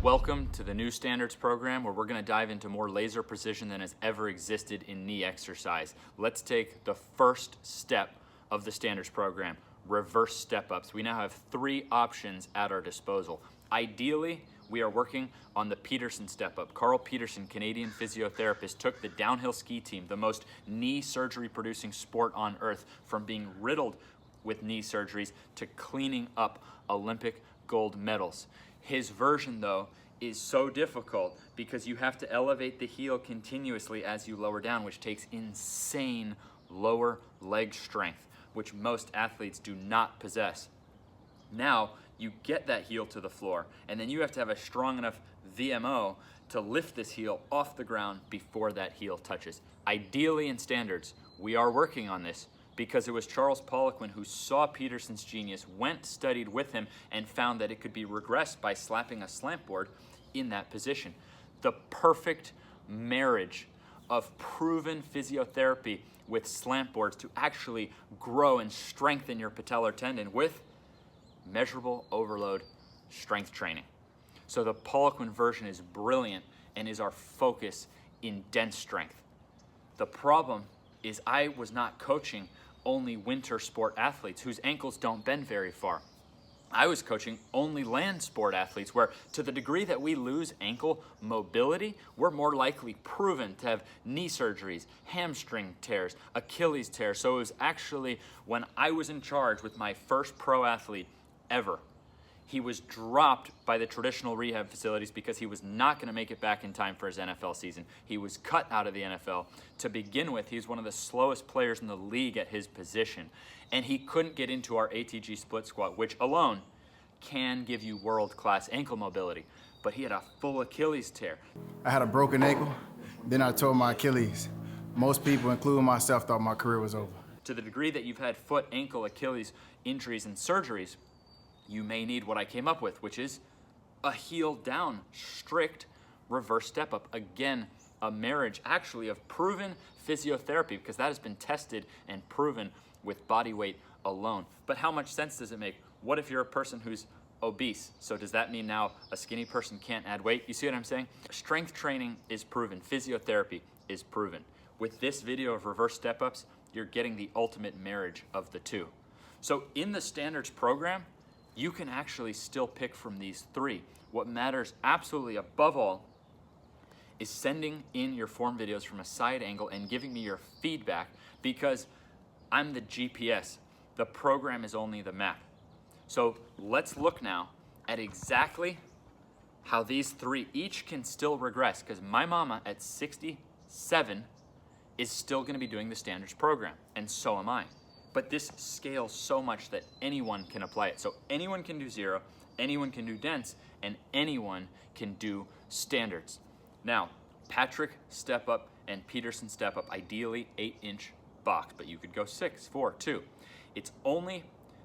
Welcome to the new standards program where we're going to dive into more laser precision than has ever existed in knee exercise. Let's take the first step of the standards program, reverse step-ups. We now have 3 options at our disposal. Ideally, we are working on the Peterson step-up. Carl Peterson, Canadian physiotherapist, took the downhill ski team, the most knee surgery-producing sport on earth, from being riddled with knee surgeries to cleaning up Olympic gold medals. His version, though, is so difficult because you have to elevate the heel continuously as you lower down, which takes insane lower leg strength, which most athletes do not possess. Now, you get that heel to the floor, and then you have to have a strong enough VMO to lift this heel off the ground before that heel touches. Ideally in standards, we are working on this, because it was Charles Poliquin who saw Peterson's genius, went, studied with him, and found that it could be regressed by slapping a slant board in that position. The perfect marriage of proven physiotherapy with slant boards to actually grow and strengthen your patellar tendon with measurable overload strength training. So the Poliquin version is brilliant and is our focus in dense strength. The problem is I was not coaching only winter sport athletes whose ankles don't bend very far. I was coaching only land sport athletes where, to the degree that we lose ankle mobility, we're more likely proven to have knee surgeries, hamstring tears, Achilles tears. So it was actually when I was in charge with my first pro athlete ever. He was dropped by the traditional rehab facilities because he was not going to make it back in time for his NFL season. He was cut out of the NFL. To begin with, he's one of the slowest players in the league at his position. And he couldn't get into our ATG split squat, which alone can give you world-class ankle mobility. But he had a full Achilles tear. I had a broken ankle, then I tore my Achilles. Most people, including myself, thought my career was over. To the degree that you've had foot, ankle, Achilles injuries and surgeries, you may need what I came up with, which is a heel down, strict reverse step up. Again, a marriage actually of proven physiotherapy, because that has been tested and proven with body weight alone. But how much sense does it make? What if you're a person who's obese? So does that mean now a skinny person can't add weight? You see what I'm saying? Strength training is proven. Physiotherapy is proven. With this video of reverse step ups, you're getting the ultimate marriage of the two. So in the standards program, you can actually still pick from these 3. What matters absolutely above all is sending in your form videos from a side angle and giving me your feedback, because I'm the GPS. The program is only the map. So let's look now at exactly how these 3 each can still regress, because my mama at 67 is still going to be doing the standards program, and so am I. But this scales so much that anyone can apply it. So anyone can do 0, anyone can do dense, and anyone can do standards. Now, Patrick step up and Peterson step up, ideally 8-inch box, but you could go 6, 4, 2. It's only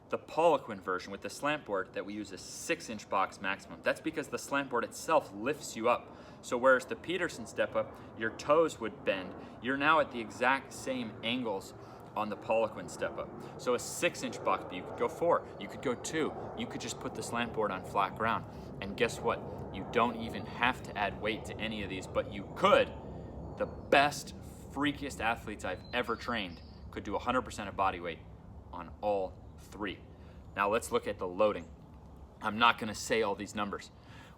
the Poliquin version with the slant board that we use a 6-inch box maximum. That's because the slant board itself lifts you up. So whereas the Peterson step up, your toes would bend, you're now at the exact same angles on the Poliquin step up. So a 6-inch box, but you could go 4, you could go 2, you could just put the slant board on flat ground. And guess what? You don't even have to add weight to any of these, but you could. The best, freakiest athletes I've ever trained could do 100% of body weight on all 3. Now let's look at the loading. I'm not gonna say all these numbers.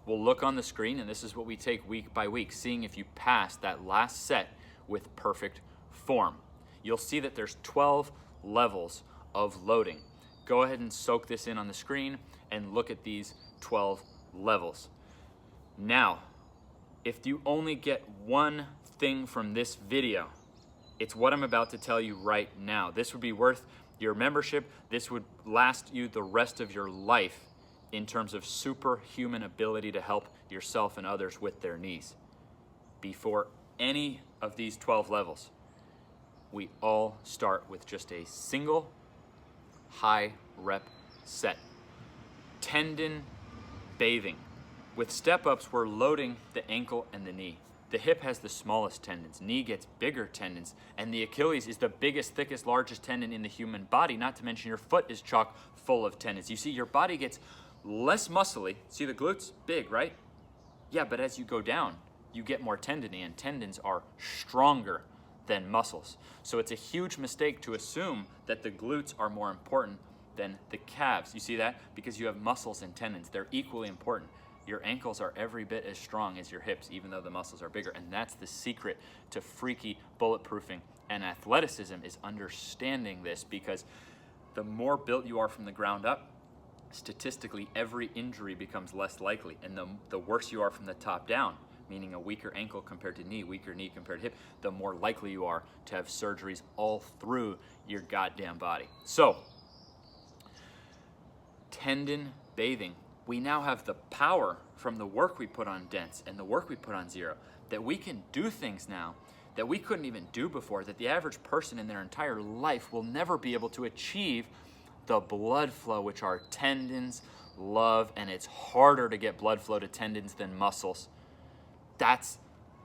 We'll look on the screen, and this is what we take week by week, seeing if you pass that last set with perfect form. You'll see that there's 12 levels of loading. Go ahead and soak this in on the screen and look at these 12 levels. Now, if you only get one thing from this video, it's what I'm about to tell you right now. This would be worth your membership. This would last you the rest of your life in terms of superhuman ability to help yourself and others with their knees. Before any of these 12 levels, we all start with just a single high rep set. Tendon bathing. With step ups, we're loading the ankle and the knee. The hip has the smallest tendons, knee gets bigger tendons, and the Achilles is the biggest, thickest, largest tendon in the human body, not to mention your foot is chock full of tendons. You see, your body gets less muscly. See the glutes? Big, right? Yeah, but as you go down, you get more tendony, and tendons are stronger than muscles. So it's a huge mistake to assume that the glutes are more important than the calves. You see that? Because you have muscles and tendons. They're equally important. Your ankles are every bit as strong as your hips, even though the muscles are bigger. And that's the secret to freaky bulletproofing and athleticism, is understanding this, because the more built you are from the ground up, statistically, every injury becomes less likely. And the worse you are from the top down, meaning a weaker ankle compared to knee, weaker knee compared to hip, the more likely you are to have surgeries all through your goddamn body. So, tendon bathing. We now have the power from the work we put on Dents and the work we put on Zero, that we can do things now that we couldn't even do before, that the average person in their entire life will never be able to achieve the blood flow, which our tendons love, and it's harder to get blood flow to tendons than muscles. That's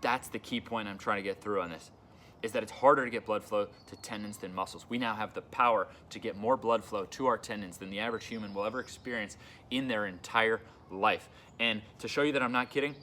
the key point I'm trying to get through on this, is that it's harder to get blood flow to tendons than muscles. We now have the power to get more blood flow to our tendons than the average human will ever experience in their entire life. And to show you that I'm not kidding,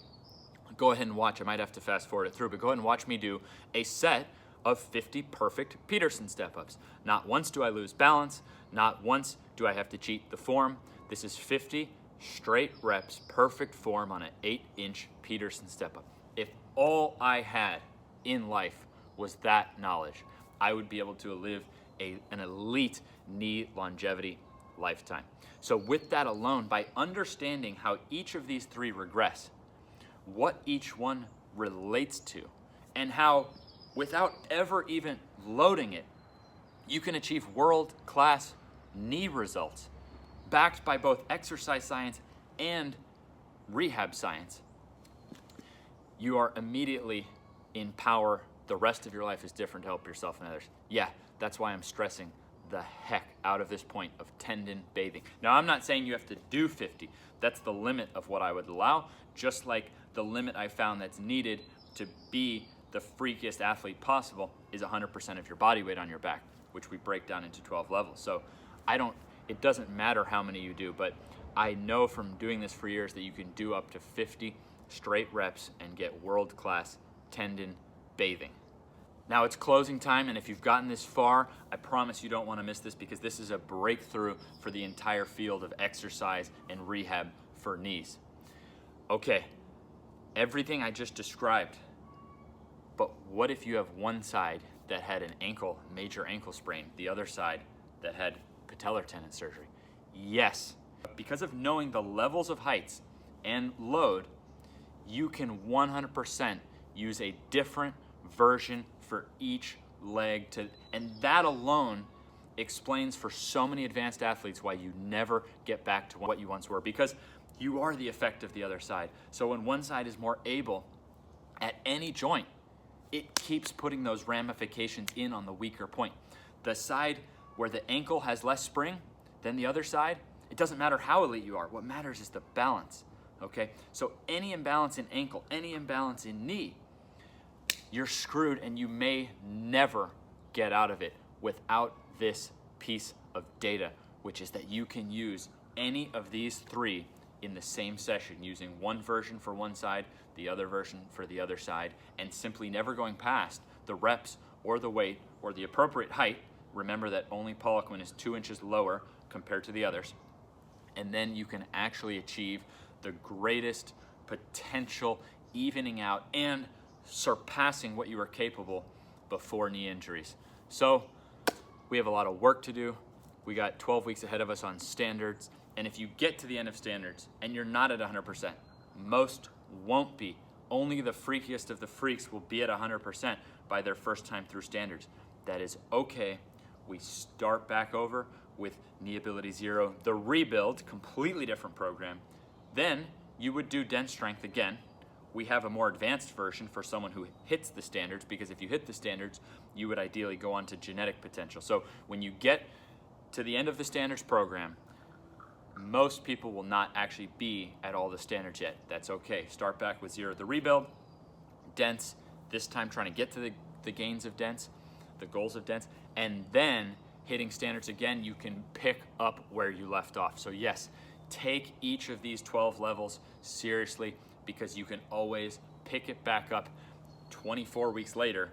go ahead and watch. I might have to fast forward it through, but go ahead and watch me do a set of 50 perfect Peterson step-ups. Not once do I lose balance. Not once do I have to cheat the form. This is 50 straight reps, perfect form on an 8-inch Peterson step-up. If all I had in life was that knowledge, I would be able to live an elite knee longevity lifetime. So with that alone, by understanding how each of these three regress, what each one relates to, and how without ever even loading it, you can achieve world-class knee results backed by both exercise science and rehab science, you are immediately in power. The rest of your life is different to help yourself and others. Yeah, that's why I'm stressing the heck out of this point of tendon bathing. Now, I'm not saying you have to do 50. That's the limit of what I would allow, just like the limit I found that's needed to be the freakiest athlete possible is 100% of your body weight on your back, which we break down into 12 levels. So it doesn't matter how many you do, but I know from doing this for years that you can do up to 50 straight reps and get world-class tendon bathing. Now it's closing time, and if you've gotten this far, I promise you don't want to miss this, because this is a breakthrough for the entire field of exercise and rehab for knees. Okay, everything I just described, but what if you have one side that had an major ankle sprain, the other side that had patellar tendon surgery? Yes, because of knowing the levels of heights and load, you can 100% use a different version for each leg, and that alone explains for so many advanced athletes why you never get back to what you once were, because you are the effect of the other side. So when one side is more able at any joint, it keeps putting those ramifications in on the weaker point. The side where the ankle has less spring than the other side, it doesn't matter how elite you are. What matters is the balance, okay? So any imbalance in ankle, any imbalance in knee, you're screwed, and you may never get out of it without this piece of data, which is that you can use any of these three in the same session, using one version for one side, the other version for the other side, and simply never going past the reps or the weight or the appropriate height. Remember that only Poliquin is 2 inches lower compared to the others. And then you can actually achieve the greatest potential evening out and surpassing what you were capable before knee injuries. So we have a lot of work to do. We got 12 weeks ahead of us on standards. And if you get to the end of standards and you're not at 100%, most won't be. Only the freakiest of the freaks will be at 100% by their first time through standards. That is okay. We start back over with Knee Ability Zero, the rebuild, completely different program. Then you would do dense strength again. We have a more advanced version for someone who hits the standards, because if you hit the standards, you would ideally go on to genetic potential. So when you get to the end of the standards program, most people will not actually be at all the standards yet. That's okay. Start back with Zero, the rebuild, dense, this time trying to get to the gains of dense, the goals of dense, and then hitting standards again, you can pick up where you left off. So yes, take each of these 12 levels seriously. because you can always pick it back up 24 weeks later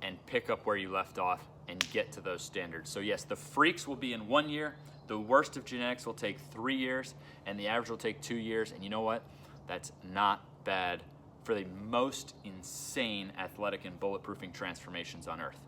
and pick up where you left off and get to those standards. So yes, the freaks will be in 1 year, the worst of genetics will take 3 years, and the average will take 2 years. And you know what? That's not bad for the most insane athletic and bulletproofing transformations on earth.